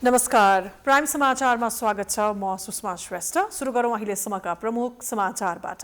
नमस्कार, प्राइम समाचारमा स्वागत छ। म सुषमा श्रेष्ठ। सुरु गरौँ अहिलेसम्मका प्रमुख समाचारबाट।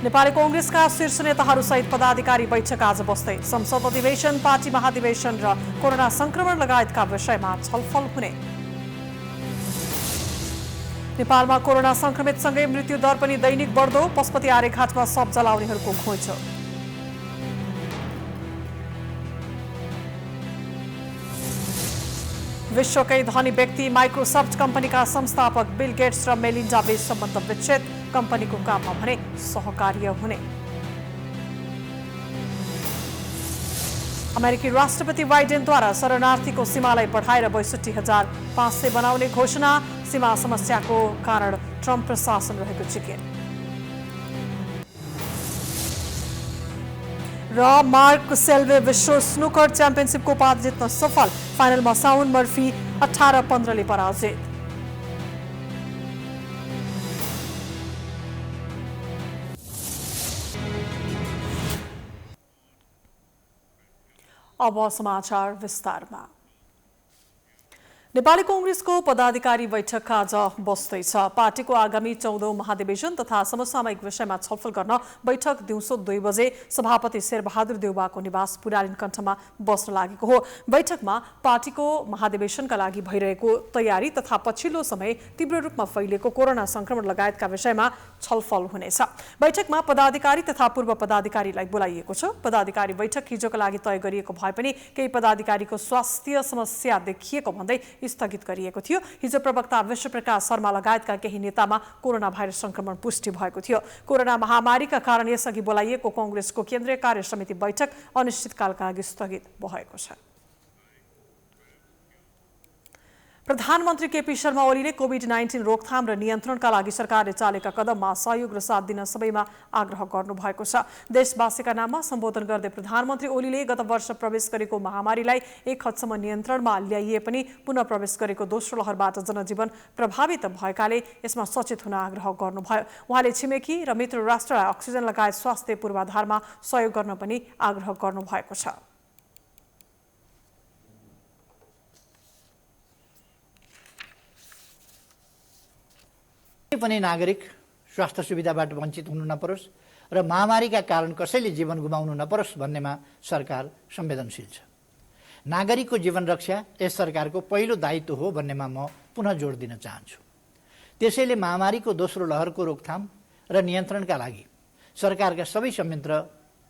नेपाली कांग्रेसका शीर्ष नेताहरूसहित पदाधिकारी बैठक आज बस्दै संसद अधिवेशन, पार्टी महाधिवेशन र कोरोना संक्रमण लगायतका विषयमा छलफल हुने। नेपालमा कोरोना संक्रमितसँगै मृत्यु दर पनि दैनिक बढ्दो, पशुपति आर्यघाटमा शव जलाउनेहरूको घुइँचो। विश्वकै धनी व्यक्ति माइक्रोसफ्ट कम्पनीका संस्थापक बिल गेट्स र मेलिन्डा बीच सम्बन्ध विच्छेद, कम्पनीको काममा भने सहकार्य हुने। अमेरिकी राष्ट्रपति बाइडेनद्वारा शरणार्थीको सीमालाई बढाएर 62,500 बनाउने घोषणा, सीमा समस्याको कारण ट्रम्प प्रशासन रहेको चिकिन। र मार्क सेल्वे विश्व स्नुकर च्याम्पियनसिपको उपाधि जित्न सफल, फाइनलमा साउन मर्फी 18-15ले पराजित। अब समाचार विस्तारमा। नेपाली कांग्रेसको पदाधिकारी बैठक आज बस्दैछ। पार्टीको आगामी 14औं महाधिवेशन तथा समसामयिक विषयमा छलफल गर्न बैठक दिउँसो 2 बजे सभापति शेरबहादुर देउवाको निवास पुरालिन कण्ठमा बस्न लागेको हो। बैठकमा पार्टीको महाधिवेशनका लागि भइरहेको तयारी तथा पछिल्लो समय तीव्र रूपमा फैलिएको कोरोना संक्रमण लगायतका विषयमा छलफल हुनेछ। बैठकमा पदाधिकारी तथा पूर्व पदाधिकारीलाई बोलाइएको छ। पदाधिकारी बैठक हिजोका लागि तय गरिएको भए पनि केही पदाधिकारीको स्वास्थ्य समस्या देखिएको भन्दै स्थगित गरिएको थियो। हिजो प्रवक्ता विश्वप्रकाश शर्मा लगायतका केही नेतामा कोरोना भाइरस संक्रमण पुष्टि भएको थियो। कोरोना महामारीका कारण यसअघि बोलाइएको कांग्रेसको केन्द्रीय कार्य समिति बैठक अनिश्चितकालका लागि स्थगित भएको छ। प्रधानमन्त्री केपी शर्मा ओलीले कोभिड-19 रोकथाम र नियन्त्रणका लागि सरकारले चालेका कदममा सहयोग र साथ दिन सबैमा आग्रह गर्नुभएको छ। देशवासीका नाममा सम्बोधन गर्दै प्रधानमन्त्री ओलीले गत वर्ष प्रवेश गरेको महामारीलाई एक हदसम्म नियन्त्रणमा ल्याइए पनि पुनः प्रवेश गरेको दोस्रो लहरबाट जनजीवन प्रभावित भएकाले यसमा सचेत हुन आग्रह गर्नुभयो। उहाँले छिमेकी र मित्र राष्ट्रलाई अक्सिजन लगायत स्वास्थ्य पूर्वाधारमा सहयोग गर्न पनि आग्रह गर्नुभएको छ। पनि नागरिक स्वास्थ्य सुविधाबाट वञ्चित हुनु नपरोस् र महामारीका कारण कसैले जीवन गुमाउनु नपरोस् भन्नेमा सरकार संवेदनशील छ। नागरिकको जीवन रक्षा यस सरकारको पहिलो दायित्व हो भन्नेमा म पुनः जोड दिन चाहन्छु। त्यसैले महामारीको दोस्रो लहरको रोकथाम र नियन्त्रणका लागि सरकारका सबै संयन्त्र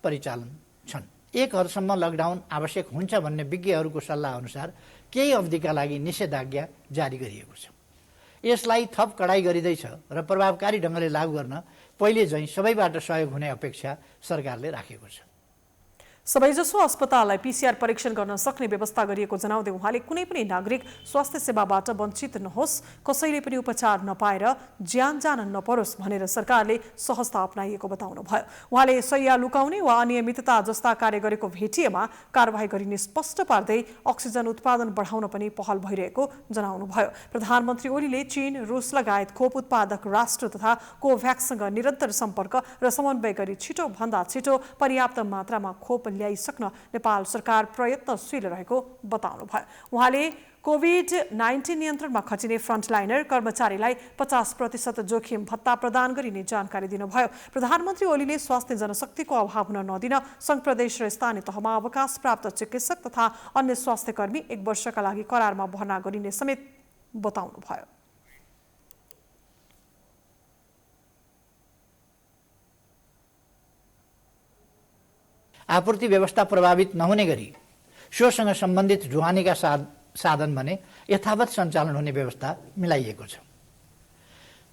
परिचालन छन्। एक हदसम्म लकडाउन आवश्यक हुन्छ भन्ने विज्ञहरूको सल्लाह अनुसार केही अवधिका लागि निषेधाज्ञा जारी गरिएको छ। यसलाई थप कडाई गरिँदैछ र प्रभावकारी ढङ्गले लागू गर्न पहिले झैं सबैबाट सहयोग हुने अपेक्षा सरकारले राखेको छ। सबैजसो अस्पताललाई पीसीआर परीक्षण गर्न सक्ने व्यवस्था गरिएको जनाउँदै उहाँले कुनै पनि नागरिक स्वास्थ्य सेवाबाट वञ्चित नहोस्, कसैले पनि उपचार नपाएर ज्यान जान नपरोस् भनेर सरकारले सहजता अपनाइएको बताउनुभयो। उहाँले शैय्या लुकाउने वा अनियमितता जस्ता कार्य गरेको भेटिएमा कारबाही गरिने स्पष्ट पार्दै अक्सिजन उत्पादन बढाउन पनि पहल भइरहेको जनाउनुभयो। प्रधानमन्त्री ओलीले चीन, रुस लगायत खोप उत्पादक राष्ट्र तथा कोभ्याक्ससँग निरन्तर सम्पर्क र समन्वय गरी छिटो भन्दा छिटो पर्याप्त मात्रामा खोप ल्याइसक्न नेपाल सरकार प्रयत्नशील रहेको बताउनुभयो। उहाँले कोभिड-19 नियन्त्रणमा खटिने फ्रन्टलाइनर कर्मचारीलाई 50% जोखिम भत्ता प्रदान गरिने जानकारी दिनुभयो। प्रधानमन्त्री ओलीले स्वास्थ्य जनशक्तिको अभाव हुन नदिन संघ प्रदेश र स्थानीय तहमा अवकाश प्राप्त चिकित्सक तथा अन्य स्वास्थ्यकर्मी 1 वर्षका लागि करारमा भर्ना गरिने समेत बताउनुभयो। आपूर्ति व्यवस्था प्रभावित नहुने गरी सोसँग सम्बन्धित ढुवानीका साधन भने यथावत सञ्चालन हुने व्यवस्था मिलाइएको छ।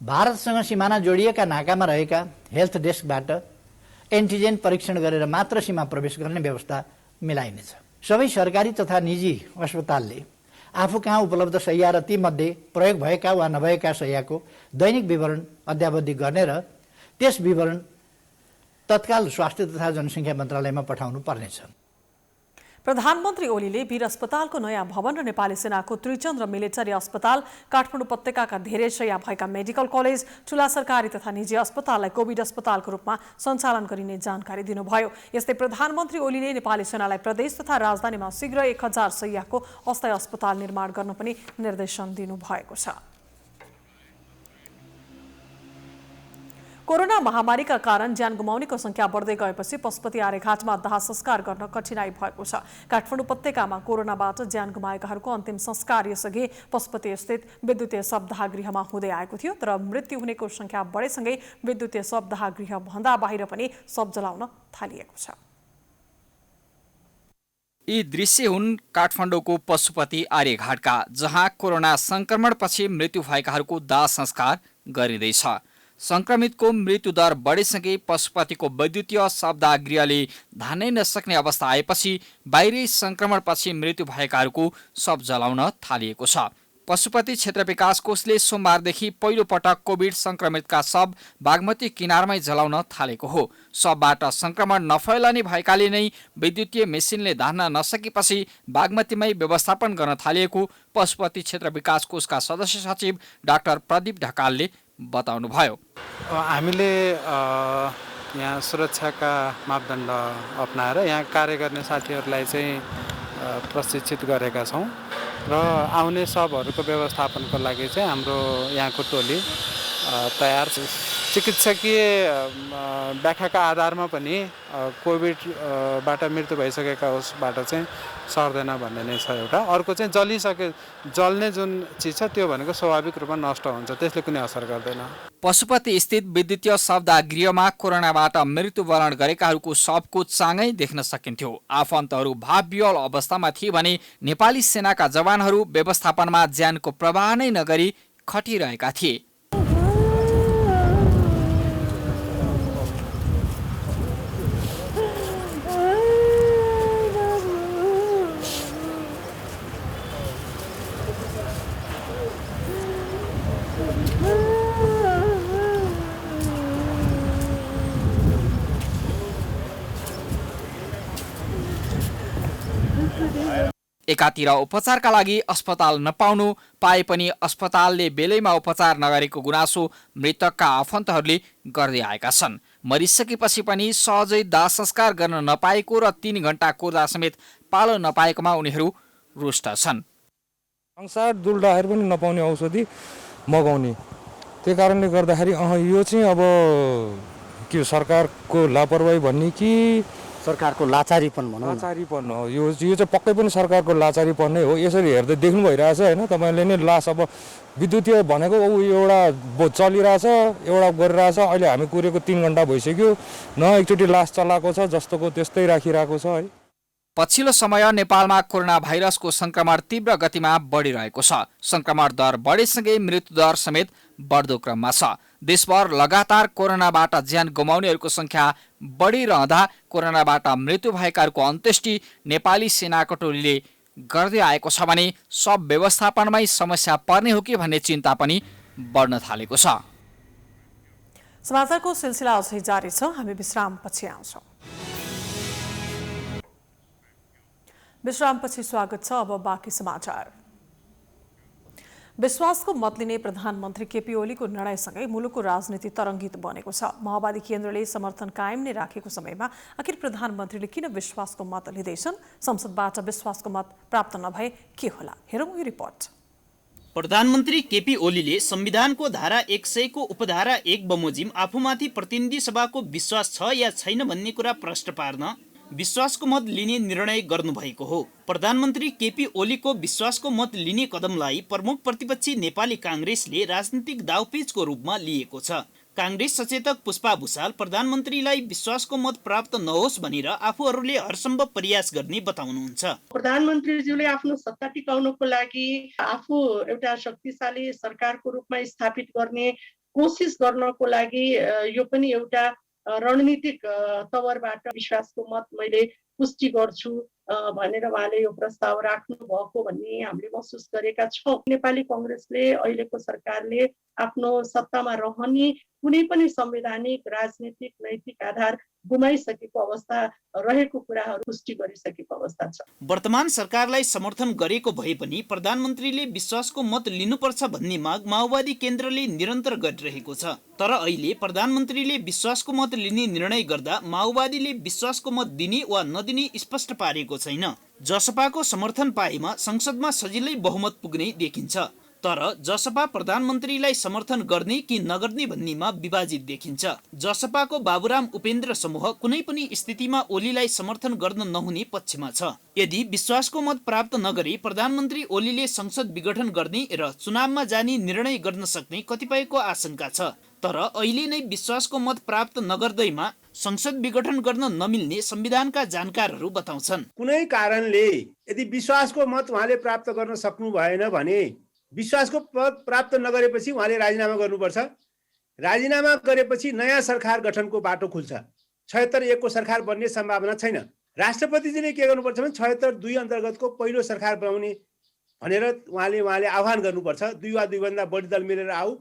भारतसँग सिमाना जोडिएका नाकामा रहेका हेल्थ डेस्कबाट एन्टिजेन परीक्षण गरेर मात्र सीमा प्रवेश गर्ने व्यवस्था मिलाइनेछ। सबै सरकारी तथा निजी अस्पतालले आफू कहाँ उपलब्ध शैय्या र तीमध्ये प्रयोग भएका वा नभएका शैय्याको दैनिक विवरण अद्यावधि गर्ने र त्यस विवरण तत्काल स्वास्थ्य तथा जनसङ्ख्या मन्त्रालयमा पठाउनु पर्नेछ। प्रधानमन्त्री ओलीले वीर अस्पतालको नयाँ भवन र नेपाली सेनाको त्रिचन्द्र मिलिटरी अस्पताल, काठमाडौँ उपत्यकाका धेरै शैय्या भएका मेडिकल कलेज, ठूला सरकारी तथा निजी अस्पताललाई कोभिड अस्पतालको रूपमा सञ्चालन गरिने जानकारी दिनुभयो। यस्तै प्रधानमन्त्री ओलीले नेपाली सेनालाई प्रदेश तथा राजधानीमा शीघ्र 1000 शैय्याको अस्थायी अस्पताल निर्माण गर्न पनि निर्देशन दिनुभएको छ। कोरोना महामारीका कारण ज्यान गुमाउनेको संख्या बढ्दै गएपछि पशुपति आर्यघाटमा दाह संस्कार गर्न कठिनाई भएको छ। काठमाडौँ उपत्यकामा कोरोनाबाट ज्यान गुमाएकाहरूको अन्तिम संस्कार यसअघि पशुपति स्थित विद्युतीय शवदाह गृहमा हुँदै आएको थियो, तर मृत्यु हुनेको संख्या बढेसँगै विद्युतीय शवदाह गृह भन्दा बाहिर पनि शव जलाउन थालिएको छ। यी दृश्य हुन् काठमाडौँको पशुपति आर्यघाटका, जहाँ कोरोना संक्रमणपछि मृत्यु भएकाहरूको दाह संस्कार गरिँदैछ। संक्रमितको मृत्यु दर बढेसँगै पशुपतिको वैद्युतीय शवदाह गृहले धान्नै नसक्ने अवस्था आएपछि बाहिरी संक्रमणपछि मृत्यु भएकाहरूको शव जलाउन थालिएको छ। पशुपति क्षेत्र विकास कोषले सोमबारदेखि पहिलो पटक कोभिड संक्रमितका शव बागमती किनारमै जलाउन थालेको हो। शवबाट संक्रमण नफैलने भएकाले नै विद्युतीय मेसिनले धान्न नसकेपछि बागमतीमै व्यवस्थापन गर्न थालिएको पशुपति क्षेत्र विकास कोषका सदस्य सचिव डाक्टर प्रदीप ढकालले बताउनुभयो। हामीले यहाँ सुरक्षाका मापदण्ड अपनाएर यहाँ कार्य गर्ने साथीहरूलाई चाहिँ प्रशिक्षित गरेका छौँ र आउने शवहरूको व्यवस्थापनको लागि चाहिँ हाम्रो यहाँको टोली तयार छ। चिकित्सकीय व्याख्याका आधारमा पनि कोभिडबाट मृत्यु भइसकेका उसबाट चाहिँ सर्दैन भन्ने नै छ एउटा। अर्को चाहिँ जल्ने जुन चिज छ त्यो भनेको स्वाभाविक रूपमा नष्ट हुन्छ, त्यसले कुनै असर गर्दैन। पशुपति स्थित विद्युतीय शवदाह गृहमा कोरोनाबाट मृत्युवरण गरेकाहरूको शवको चाङै देख्न सकिन्थ्यो। आफन्तहरू भावविह्वल अवस्थामा थिए भने नेपाली सेनाका जवानहरू व्यवस्थापनमा ज्यानको प्रवाह नै नगरी खटिरहेका थिए। एकातिर उपचारका लागि अस्पताल नपाउनु पाए पनि अस्पतालले बेलैमा उपचार नगरेको गुनासो मृतकका आफन्तहरूले गर्दै आएका छन्। मरिसकेपछि पनि सहजै दाह संस्कार गर्न नपाएको र 3 घण्टा कोर्दा समेत पालो नपाएकोमा उनीहरू रुष्ट छन्। संसार दुल्दाखेरि पनि नपाउने औषधि मगाउने, त्यही कारणले गर्दाखेरि यो चाहिँ अब के सरकारको लापरवाही भन्ने कि सरकारको लाचारीपन भनौँ। लाचारीपन हो यो चाहिँ पक्कै पनि सरकारको लाचारीपन नै हो। यसरी हेर्दै देख्नु भइरहेछ होइन तपाईँले नै लास अब विद्युतीय भनेको एउटा चलिरहेछ एउटा गरिरहेछ। अहिले हामी कुरेको 3 घण्टा भइसक्यो, न एकचोटि लास चलाएको छ, जस्तोको त्यस्तै राखिरहेको छ है। पछिल्लो समय नेपालमा कोरोना भाइरसको संक्रमण तीव्र गतिमा बढिरहेको छ। संक्रमण दर बढेसँगै मृत्यु दर समेत बढ्दो क्रममा छ। देशभर लगातार कोरोनाबाट ज्यान गुमाउनेहरूको संख्या बढिरहँदा कोरोनाबाट मृत्यु भएकाहरूको अन्त्येष्टि नेपाली सेनाको टोलीले गर्दै आएको छ भने सब व्यवस्थापनमै समस्या पर्ने हो कि भन्ने चिन्ता पनि बढ्न थालेको छ। समाचारको सिलसिला अझै जारी छ, हामी विश्रामपछि आउँछौँ। विश्रामपछि स्वागत छ। अब बाँकी समाचार। विश्वासको मत लिने प्रधानमन्त्री केपी ओलीको निर्णयसँगै मुलुकको राजनीति तरङ्गित बनेको छ। माओवादी केन्द्रले समर्थन कायम नै राखेको समयमा आखिर प्रधानमन्त्रीले किन विश्वासको मत लिँदैछन्? संसदबाट विश्वासको मत प्राप्त नभए के होला? हेरौँ यो रिपोर्ट। प्रधानमन्त्री केपी ओलीले संविधानको धारा 100 को उपधारा 1 बमोजिम आफूमाथि प्रतिनिधि सभाको विश्वास छ या छैन भन्ने कुरा प्रश्न पार्न विश्वासको मत लिने निर्णय गर्नुभएको हो। प्रधानमन्त्री केपी ओलीको विश्वासको मत लिने कदमलाई प्रमुख प्रतिपक्षी नेपाली काङ्ग्रेसले राजनीतिक दाउपेचको रूपमा लिएको छ। काङ्ग्रेस सचेतक पुष्पा भुसाल प्रधानमन्त्रीलाई विश्वासको मत प्राप्त नहोस् भनेर आफूहरूले हरसम्भव प्रयास गर्ने बताउनुहुन्छ। प्रधानमन्त्रीज्यूले आफ्नो सत्ता टिकाउनको लागि आफू एउटा शक्तिशाली सरकारको रूपमा स्थापित गर्ने कोसिस गर्नको लागि यो पनि एउटा रणनीतिक तवरबाट विश्वासको मत मैले पुष्टि गर्छु भनेर उहाँले यो प्रस्ताव राख्नु भएको भन्ने हामीले महसुस गरेका छौँ। नेपाली कांग्रेसले अहिलेको सरकारले आफ्नो सत्तामा रहने कुनै पनि संवैधानिक राजनीतिक नैतिक आधार गुमाइसकेको अवस्था रहेको कुराहरू पुष्टि गरिसकेको अवस्था छ। वर्तमान सरकारलाई समर्थन गरेको भए पनि प्रधानमन्त्रीले विश्वासको मत लिनुपर्छ भन्ने माग माओवादी केन्द्रले निरन्तर गरिरहेको छ। तर अहिले प्रधानमन्त्रीले विश्वासको मत लिने निर्णय गर्दा माओवादीले विश्वासको मत दिने वा नदिने स्पष्ट पारेको छैन। जसपाको समर्थन पाएमा संसदमा सजिलै बहुमत पुग्ने देखिन्छ। तर जसपा प्रधानमन्त्रीलाई समर्थन गर्ने कि नगर्ने भन्नेमा विभाजित देखिन्छ। जसपाको बाबुराम उपेन्द्र समूह कुनै पनि स्थितिमा ओलीलाई समर्थन गर्न नहुने पक्षमा छ। यदि विश्वासको मत प्राप्त नगरे प्रधानमन्त्री ओलीले संसद विघटन गर्ने र चुनावमा जाने निर्णय गर्न सक्ने कतिपयको आशंका छ। तर अहिले नै विश्वासको मत प्राप्त नगर्दैमा संसद विघटन गर्न नमिल्ने संविधानका जानकारहरू बताउँछन्। कुनै कारणले यदि विश्वासको मत उहाँले प्राप्त गर्न सक्नु भएन भने विश्वासको पद प्राप्त नगरेपछि उहाँले राजीनामा गर्नुपर्छ। राजीनामा गरेपछि नयाँ सरकार गठनको बाटो खुल्छ। 76 को सरकार बन्ने सम्भावना छैन। राष्ट्रपतिजीले के गर्नुपर्छ भने 76(2) अन्तर्गतको पहिलो सरकार बनाउने भनेर उहाँले आह्वान गर्नुपर्छ। 2 वा 2 भन्दा बढी दल मिलेर आऊ।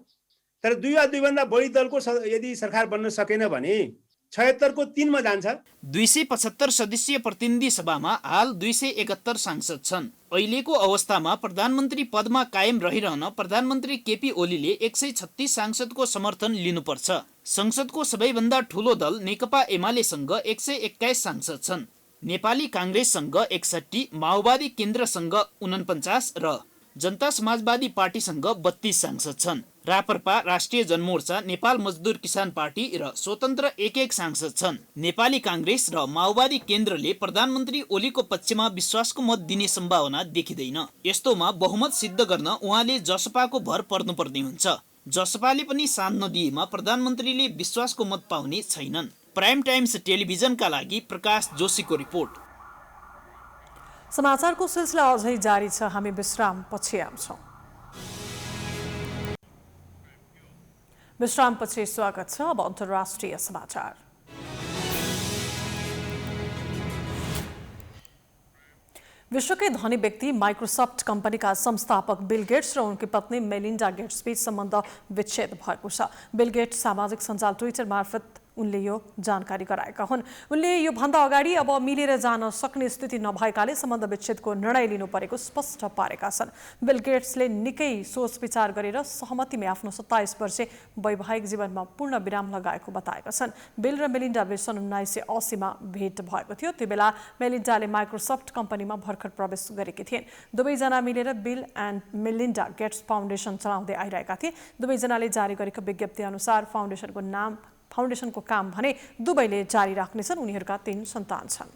तर 2 वा 2 भन्दा बढी दलको यदि सरकार बन्न सकेन भने 76 को 3 मा जान्छ। 275 सदस्यीय प्रतिनिधि सभामा हाल 271 सांसद छन्। अहिलेको अवस्थामा प्रधानमन्त्री पदमा कायम रहिरहन प्रधानमन्त्री केपी ओलीले 136 सांसदको समर्थन लिनुपर्छ। संसदको सबैभन्दा ठूलो दल नेकपा एमालेसँग 121 सांसद छन्। नेपाली कांग्रेससँग 61, माओवादी केन्द्रसँग 49 र जनता समाजवादी पार्टीसँग 32 सांसद छन्। राप्रपा, राष्ट्रिय जनमोर्चा, नेपाल मजदुर किसान पार्टी र स्वतन्त्र 1 सांसद छन्। नेपाली कांग्रेस र माओवादी केन्द्रले प्रधानमन्त्री ओलीको पक्षमा विश्वासको मत दिने सम्भावना देखिँदैन। यस्तोमा बहुमत सिद्ध गर्न उहाँले जसपाको भर पर्नुपर्ने हुन्छ। जसपाले पनि साथ नदिएमा प्रधानमन्त्रीले विश्वासको मत पाउने छैनन्। प्राइम टाइम्स टेलिभिजनका लागि प्रकाश जोशीको रिपोर्ट। समाचारको सिलसिला अझै जारी छ। हामी विश्राम पछि आउँछौँ। विश्राम पछि स्वागत छ। अब अन्तर्राष्ट्रिय समाचार। विश्वकै धनी व्यक्ति माइक्रोसफ्ट कम्पनीका संस्थापक बिल गेट्स र उनकी पत्नी मेलिन्डा गेट्स बीच सम्बन्ध विच्छेद भएको छ। बिल गेट्स सामाजिक सञ्जाल ट्विटर मार्फत उनले यो जानकारी गराएका हुन्। उनले यो भन्दा अगाडि अब मिलेर जान सक्ने स्थिति नभएकाले सम्बन्ध विच्छेदको निर्णय लिनु परेको स्पष्ट पारेका छन्। बिल गेट्सले निकै सोच विचार गरेर सहमतिमा आफ्नो 27 वर्षे वैवाहिक जीवनमा पूर्ण विराम लगाएको बताएका छन्। बिल र मेलिन्डा बीच सन् 1980 मा भेट भएको थियो। त्यो बेला मेलिन्डाले माइक्रोसफ्ट कम्पनीमा भर्खर प्रवेश गरेकी थिइन्। दुवैजना मिलेर Bill and Melinda Gates Foundation चलाउँदै आइरहेका थिए। दुवैजनाले जारी गरेको विज्ञप्ति अनुसार फाउन्डेसनको काम भने दुवैले जारी राख्नेछन्। उनीहरूका 3 सन्तान छन्।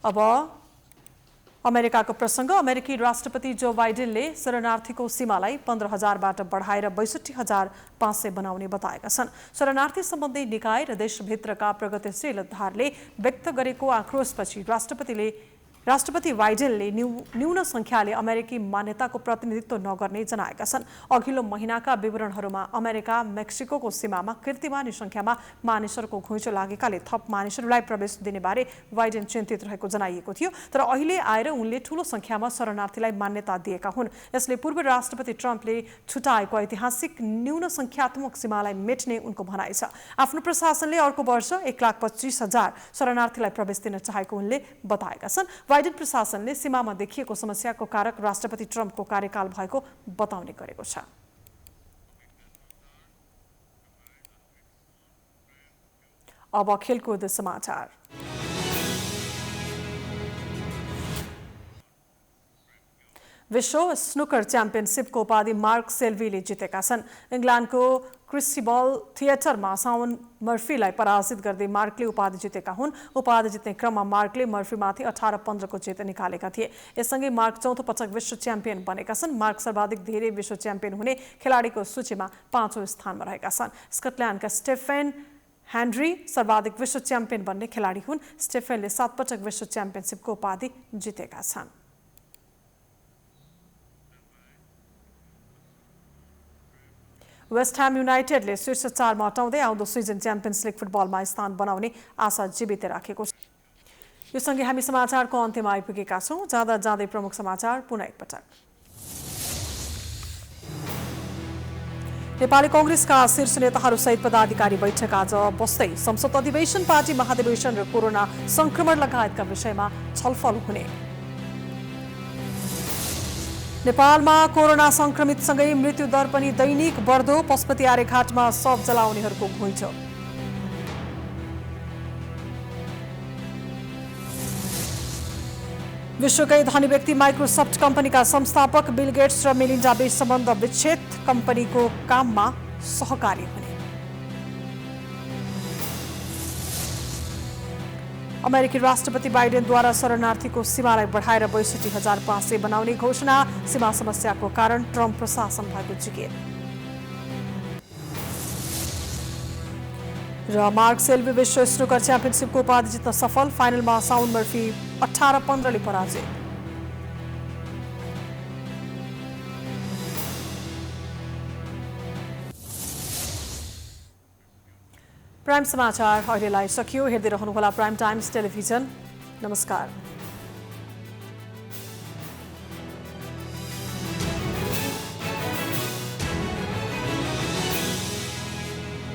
अब अमेरिकाको प्रसङ्ग। अमेरिकी राष्ट्रपति जो बाइडेनले शरणार्थीको सीमालाई 15,000बाट बढाएर 62,500 बनाउने बताएका छन्। शरणार्थी सम्बन्धी निकाय र देशभित्रका प्रगतिशील धारले व्यक्त गरेको आक्रोशपछि राष्ट्रपति बाइडेनले न्यून संख्याले अमेरिकी मान्यताको प्रतिनिधित्व नगर्ने जनाएका छन्। अघिल्लो महिनाका विवरणहरूमा अमेरिका मेक्सिकोको सीमामा कीर्तिमानी संख्यामा मानिसहरूको घुइँचो लागेकाले थप मानिसहरूलाई प्रवेश दिने बारे बाइडेन चिन्तित रहेको जनाइएको थियो। तर अहिले आएर उनले ठूलो संख्यामा शरणार्थीलाई मान्यता दिएका हुन्। यसले पूर्व राष्ट्रपति ट्रम्पले छुटाएको ऐतिहासिक न्यून संख्यात्मक सीमालाई मेट्ने उनको भनाइ छ। आफ्नो प्रशासनले अर्को वर्ष 1,25,000 शरणार्थीलाई प्रवेश दिन चाहेको उनले बताएका छन्। बाइडेन प्रशासनले सीमामा देखिएको समस्याको कारक राष्ट्रपति ट्रम्पको कार्यकाल भएको बताउने गरेको छ। अब खेलकुद समाचार। विश्व स्नुकर च्याम्पियनसिपको उपाधि मार्क सेल्वीले जितेका छन्। इङ्ग्ल्यान्डको क्रिस्टिबल थिएटरमा साउन मर्फीलाई पराजित गर्दै मार्कले उपाधि जितेका हुन्। उपाधि जित्ने क्रममा मार्कले मर्फीमाथि 18-15 को जित निकालेका थिए। यससँगै मार्क चौथो पटक विश्व च्याम्पियन बनेका छन्। मार्क सर्वाधिक धेरै विश्व च्याम्पियन हुने खेलाडीको सूचीमा 5औं स्थानमा रहेका छन्। स्कटल्यान्डका स्टेफेन हेनरी सर्वाधिक विश्व च्याम्पियन बन्ने खेलाडी हुन्। स्टेफेनले 7 पटक विश्व च्याम्पियनसिपको उपाधि जितेका छन्। वेस्ट ह्याम युनाइटेडले शीर्ष 4 मा हटाउँदै आउँदो सिजन च्याम्पियन्स लिग फुटबलमा स्थान बनाउने आशा जीवित राखेको छ। यो सँगै हामी समाचारको अन्त्यमा आइपुगेका छौँ। जाँदा जाँदै प्रमुख समाचार पुनः एकपटक। नेपाली कांग्रेसका शीर्ष नेताहरूसहित पदाधिकारी बैठक आज बस्दै संसद अधिवेशन, पार्टी महाधिवेशन र कोरोना संक्रमण लगायतका विषयमा छलफल हुने। नेपालमा कोरोना संक्रमितसँगै मृत्युदर पनि दैनिक बढ्दो, पशुपति आर्यघाटमा शव जलाउनेहरूको घुइँचो। विश्वकै धनी व्यक्ति माइक्रोसफ्ट कम्पनीका संस्थापक बिल गेट्स र मेलिन्डा बीच सम्बन्ध विच्छेद, कम्पनीको काममा सहकारी हुने। अमेरिकी राष्ट्रपति बाइडेनद्वारा शरणार्थीको सीमालाई बढाएर 62,500 बनाउने घोषणा, सीमा समस्याको कारण ट्रम्प प्रशासन भएको जिकिर। र मार्क सेल्बी विश्व स्नुकर च्याम्पियनसिपको उपाधि जित्न सफल, फाइनलमा साउन मर्फी 18-15ले पराजय। प्राइम समाचार अहिलेलाई सकियो। हेर्दै रहनुहोला प्राइम टाइम्स टेलिभिजन। नमस्कार।